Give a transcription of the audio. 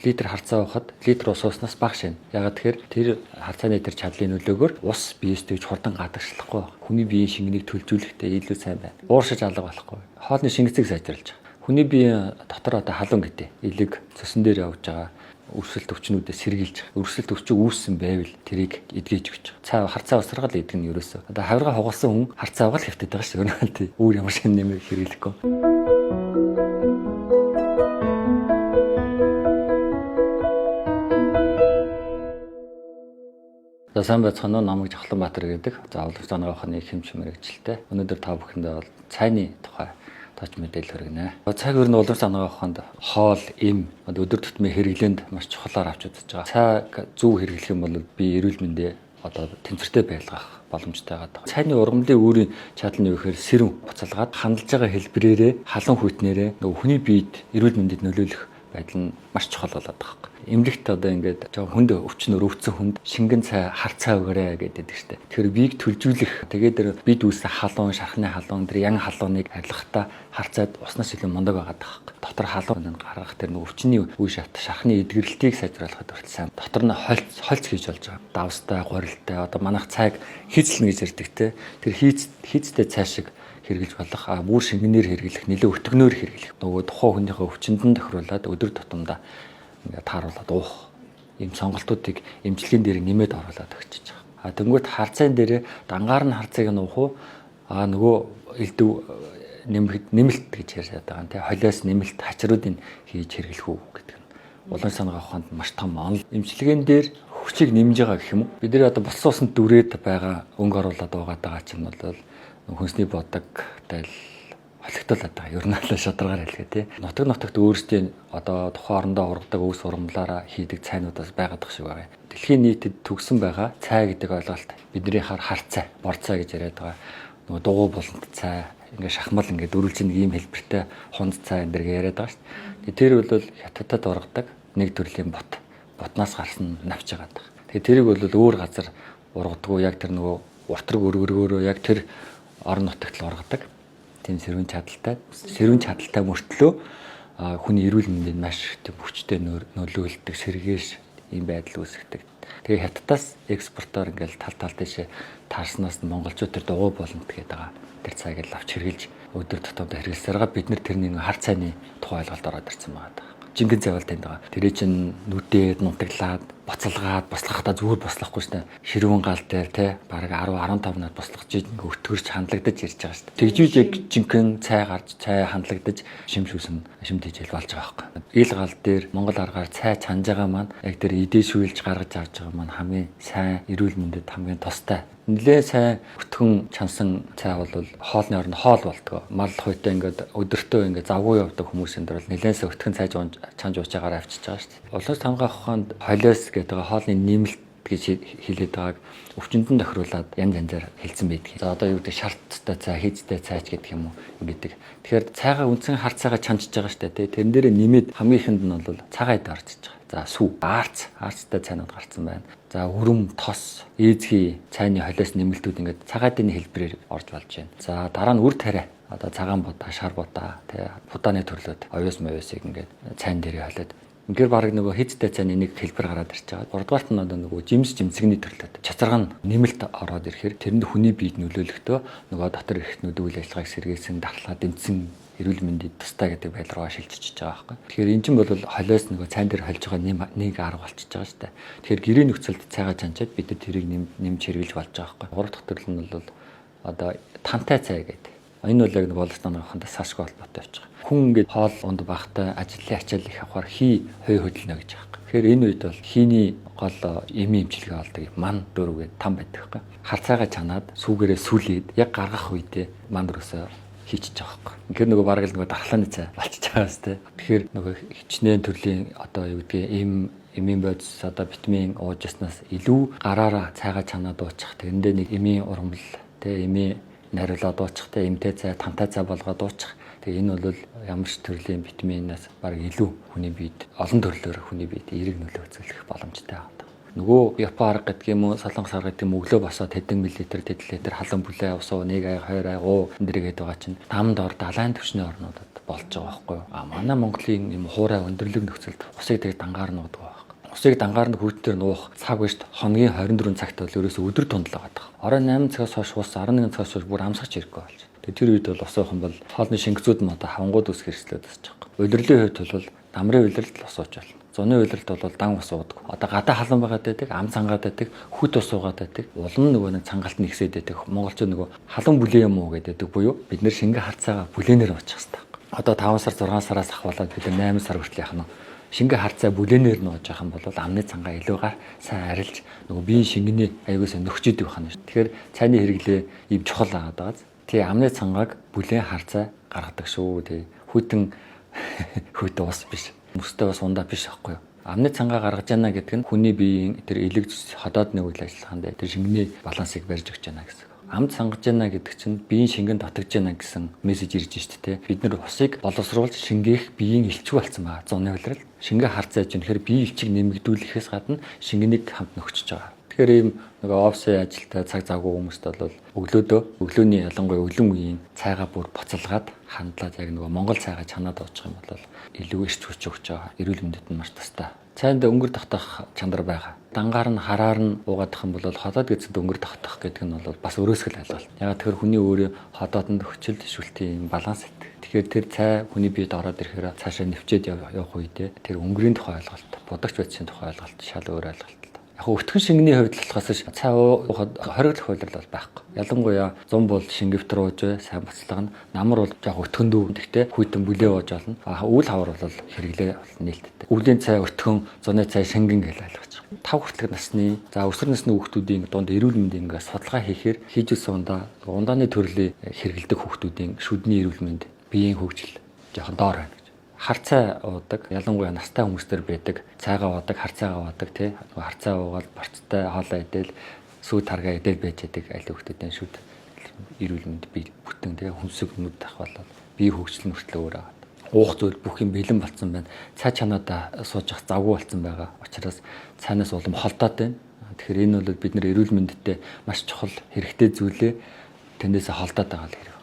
литр харцаа уухад литр ус ууснаас бага шинэ. Ягаад тэгэхээр тэр харцааны тэр чадлын нөлөөгөөр ус биеэс төвж хурдан гадагшлахгүй. Хүний биеийн шингэнийг төлөвлөжүүлэхдээ илүү сайн байна. Ууршиж алга болохгүй. Хоолны шингэцийг сайжруулж байгаа. Хүний биеийн дотор одоо халуун гэдэг элэг цөсөн дээр явж байгаа өрсөлт өвчнүүдээ сэргийлж байгаа. Өрсөлт өвчөг үүссэн байвал тэрийг эдгэж өгч байгаа. Харцаа усрагал эдгэх нь ерөөсөө. Одоо хавирга хугалсан хүн харцаа угаал хэвтээд байгаа шүү дээ. Өөр ямар шин нэмэр хэрэглэхгүй. За сайн байцгаана уу, намайг Жавхланбаатар гэдэг. За авлагч санаа ухааны хэмж мэрэгчлээ. Өнөөдөр та бүхэндээ бол цайны тухай тооч мэдээлэл хүргэнэ. Цайг ер нь улам санаа ухаанд хоол, эм, өдөр тутмын хэрэглээнд маш чухлаар авч үзэж байгаа. Цайг зөв хэрэглэх юм бол би эрүүл мэндэ одоо тэнцвэртэй байлгах боломжтой байгаа. Цайны ургамлын үүрийн чадал нь юу гэхээр сэрүүн буцалгаад хандж байгаа хэлбэрээрээ халуун хүйтнэрээ нөгөө хүний биед эрүүл мэндэд нөлөөлөх байдал нь маш чухал болоод байгаа. Эмнэлэгт одоо ингээд хүнд өвчнөр өвцөн хүнд шингэн цай харцаа өгөөрэй гэдэг штеп. Тэгэхээр биеийг төлжүүлэх тэгээд тэр бид үүсэх халуун, шархны халуун, тэр ян халууныг арилгахтаа харцаад уснаас илүү мундаг байгаад байгаа. Дотор халуун гаргах тэр өвчний үе шат шархны эдгэрэлтийг сайжруулахад хүртэл сайн. Дотор нь хольц хийж болж байгаа. Давстай, горилтай одоо манайх цайг хийцлэн гэж ярьдаг те. Тэр хийцтэй цай шиг хэрэглэж болох бүр шингэнээр хэрэглэх, нэлээ өтгөнөөр хэрэглэх. Нөгөө тухайн хүнийхээ өвчнөд тохируулаад өдөр тутамдаа ингээд тааруулаад уух ийм сонголтуудыг эмчилгээний дээр нэмээд оруулаад өгчөж байгаа. Тэнгүүт харцайн дээр дангаар нь харцыг нь уух нөгөө элдв нэмэлт гэж ярьж байгаа. Тэ холиос нэмэлт хачруудыг хийж хэрэглэх үү гэдэг нь улаан санаагаа ухаанд маш том онол. Эмчилгээний дээр хүчийг нэмж байгаа гэх юм уу? Бид нэр одоо болсон усанд дүрээд байгаа өнгө оруулаад байгаа чинь бол хүнсний бодог тэл холигдуулаад байгаа. Ер нь л шударгаар хэлгээ тий. Нутагт өөрсдийн одоо тухайн орондоо ургадаг өвс ургамлаараа хийдэг цайнуудаас байгаад байгаа шиг байгаа. Дэлхийн нийтэд төгсөн байгаа цай гэдэг ойлголт бидний харцай, бор цай гэж яриад байгаа. Нөгөө дугуй болонт цай, ингээд шахмал ингээд дөрвөлжин нэг ийм хэлбэртэй хунд цай энэ дэргээ яриад байгаа шүү дээ. Тэр бол хятадд ургадаг нэг төрлийн ботноос гарсан навч байгаа даа. Тэгээ тэрийг бол өөр газар ургадаггүй яг тэр нөгөө уртраг өргөргөөрөө яг тэр орон нутагт л ургадаг. Тийм сэрүүн чадалтай мөртлөө хүний эрүүл мэндэд маш хүчтэй нөлөөлдөг сэргээж ийм байдал үүсгдэг. Тэгээ хятадаас экспортоор ингээл тал дэшээ таарснаас нь монголчууд тэр дугуй болонт гэдэг байгаа. Тэр цайг л авч хэрглэж өдөр тутамдаа хэрэглэсээр бид нар тэрний хар цайны тухай ойлголт ороод ирсэн байгаа. Жинхэнэ цайвал тэнд байгаа. Тэрээ чин нүдээд, нунтаглаад, боцолгаад, бослохтаа зүгээр бослохгүй шнэ. Ширүүн гал дээр те бараг 10-15 минут бослох чинь өтгөрч хандлагдаж ирж байгаа шнэ. Тэгжүүж яг жинхэнэ цай гарч, цай хандлагдаж шимшүүсэн шимт хижээл болж байгаа байхгүй. Ил гал дээр Монгол аргаар цай чанж байгаа маань яг тэр идээшүүлж гаргаж авч байгаа маань хамгийн сайн эрүүл мэндэд хамгийн тустай. Нилээ сайн өтгөн чансан цай бол хоолны орнд хоол болтгоо. Мал хуйтай ингээд өдөртөө ингээд завгүй явдаг хүмүүсийн дор нилээс өтгөн цай чанж уучаагаар авчиж байгаа шүү дээ. Улс хамгаах ухаанд холиос гэдэг хоолны нэмэлт гэж хэлээд байгааг өвчнөд нь тохируулаад янз янзаар хэлсэн байдаг. За одоо юу гэдэг шарттай цай, хийцтэй цайч гэдэг юм уу ингэдэг. Тэгэхээр цайгаа үндсэн хар цайгаа чанжиж байгаа шүү дээ. Тэрэн дээрээ нэмээд хамгийн ихэнд нь бол цагаа идэ орчиж байгаа. За сүү, арцтай цайнууд гарсан байна. За өрөм, тос, ээзхий цайны холиос нэмэлтүүд ингээд цагаадын хэлбэрээр орж болж байна. За дараа нь үр тариа. Одоо цагаан будаа, шар будаа, будааны төрлөөд оюус моёосыг ингээд цайн дээрээ холиод ингээд баг нөгөө хийцтэй цайны нэг хэлбэр гараад ирж байгаа. Гуравдугаарт нь одоо нөгөө жимсгний төрлөөд цацраг нь нэмэлт ороод ирэхээр тэрэнд хүний биед нөлөөлөхдөө нөгөө дотор эрхтнүүд үйл ажиллагааг сэргээсэн, дархлаа дэмжсэн эрүүл мэндэд тустай гэдэг байдлаар шилжиж байгаа байхгүй. Тэгэхээр эн чинь бол холиос нөгөө цайн дээр холж байгаа нэг арга болчихж байгаа шүү дээ. Тэгэхээр гэрээ нөхцөлд цайгаа чанчаад бид нар тэрийг нэмж хэрэглэж болж байгаа байхгүй. Гурав дахь төрөл нь бол одоо тантай цай гэдэг. Энэ бол яг нэг боловсны ухаанд сашгүй холбоотой явж байгаа. Хүн ингээд хоол унд багтай ажлын ачаал их авахар хий хөдөлнө гэж байгаа. Тэгэхээр энэ үед бол хийний гол эмийн эмчилгээ болдог ман дөрвгээд там байдаг байхгүй. Харцаагаа чанаад сүүгээрээ сүлээд яг гаргах үедээ ман дөрөөсөө хийчихэж байгаа байхгүй. Ингээд нөгөө бараг л нөгөө дархлааны цай болчихж байгаа юм тест. Тэгэхээр нөгөө хичнээн төрлийн одоо юу гэдгийг эмийн бодис одоо витамин уужснаас илүү гараараа цайгаа чанаад уучих. Тэрэндээ нэг эмийн ургамал эмийн нариулаад уучих, эмтэй цай, тантай цай болгоод уучих. Тэгээ энэ бол ямар ч төрлийн витаминаас баг илүү хүний биед олон төрлөөр хүний биед эерэг нөлөө үзүүлэх боломжтой байна. Нөгөө Япон арга гэдэг юм уу, Солонгос арга гэдэг юм өглөө босоод хэдэн миллилитр, тэтлилитр халуун бүлээ усуу 1 ай 2 ай уу эндэргээд байгаа чинь тамд ор далайн төвчний орнуудад болж байгаа байхгүй юу? Манай Монголын юм хуурай өндөрлөг нөхцөлд усыг тэг дангаар нуудаг байхгүй. Усыг дангаар нь хүүхдээр нуух цаг биш хоногийн 24 цагт бол ерөөсө өдөр тундлаад байгаа. Орой 8 цагаас хойш ус 11 цагаас хойш бүр амсгаж ирэхгүй болж. Тэр үед бол ус уух юм бол хоолны шингэцүүд нь одоо хавангууд үсэх хэрэгслээд басж байгаа. Улирлын хувьд бол дамрын улиралд ус ууж байна. Зуны улиралд бол дан ус уудаг. Одоо гадаа халуун байгаад байдаг, ам цангаад байдаг, хүт ус уугаад байдаг. Улам нөгөө нэг цангалт нэгсээд байдаг. Монголчууд нөгөө халуун бүлээн юм уу гэдэг буюу бид нэр шингээ харцаагаа бүлээнээр уучих хэрэгтэй. Одоо 5 сар 6 сараас ахвалаад бид 8 сар хүртэл яхах нь шингээ харцаа бүлээнээр нь ууж явах юм бол амны цангаа илүүгээр сайн арилж нөгөө биеийн шингэний аюулсаа нөхчөд байх нь. Тэгэхээр цайны хэрэглээ ийм чухал агаад байгаа. Тэгээ амны цангааг бүлээн харцаа гаргадаг шүү. Тэгээ хүйтэн ус биш. Мөстэй бас ундаа биш аахгүй юу. Амны цангаа гаргаж яана гэдэг нь хүний биеийн тэр элегц ходоодны үйл ажиллагаанд тэр шингэний балансыг барьж өгч яана гэсэн. Амд сангаж яана гэдэг чинь биеийн шингэн татгаж яана гэсэн мессеж ирж штэ тэ. Бид нар усыг боловсруулж шингээх биеийн элчиг болсон байгаа. Зуны улирал шингээ харцааж үнэхээр биеийн элчиг нэмэгдүүлэхээс гадна шингэнийг хамт нөхчөж байгаа. Тэгэхээр ийм нөгөө офисын ажилтай цаг завгүй хүмүүст бол өглөөний ялангуяа өглөн үеийн цайгаа бүр боцолгаад хандлаад яг нөгөө Монгол цайгаа чанаад уучих юм бол илүү эрч хүч өгч байгаа. Эрүүл мэндэд нь маш тустай. Цайнд өнгөр тогтоох чанар байгаа. Дангаар нь хараар нь уугаадах юм бол ходоод гэцэд өнгөр тогтоох гэдэг нь бол бас өрөөсгөл ойлголт. Яг тэр хүний өөрөө ходоодонд хүчил шүлтийн баланс гэдэг. Тэгэхээр тэр цай хүний биед ороод ирэхээр цаашаа нэвчээд явах үедээ тэр өнгөрийн тухай ойлголт, будагч байцын тухай ойлголт шал өөр ойлголт. Яг өтгөн шингэний хувьд болохоос цай уухад хориглох хуулиар бол байхгүй. Ялангуяа зун бол шингэвтер ууж бай, сайн бацлага нь намар бол яг өтгөн дүү. Гэхдээ хүйтэн бүлээ ууж болно. Үл хавар бол хэрэглээ нээлттэй. Өвлийн цай өтгөн, зуны цай шингэн гэж ойлгож байгаа. 5 хүртэлх насны, өсвөр насны хүүхдүүдийн дунд эрүүл мэндийн ингээ судалгаа хийхээр хийжүүлсэн ундааны төрлийн хэрэгэлдэг хүүхдүүдийн шүдний эрүүл мэнд, биеийн хөгжил жоохон доор байна. Харцаа уудаг, ялангуяа настай хүмүүстэр байдаг, цайгаа уудаг, харцаагаа уудаг тий. Харцаа уугаад борцтой хоолоо идэл, сүү таргаа идэл байж байдаг аль хүүхдүүдийн шүд эрүүл мэнд бие бүтэн тий хүнсэг нүд ахвал бие хөгжил мөртлөө өөр байгаа. Уух зүйл бүх юм бэлэн болцсон байна. Цай чанаада сууж явах завгүй болцсон байгаа. Учираас цайнаас улам холдоод байна. Тэгэхээр энэ бол бид нэр эрүүл мэндэд маш чухал хэрэгтэй зүйлээ тэндээсээ холдоод байгаа л хэрэг.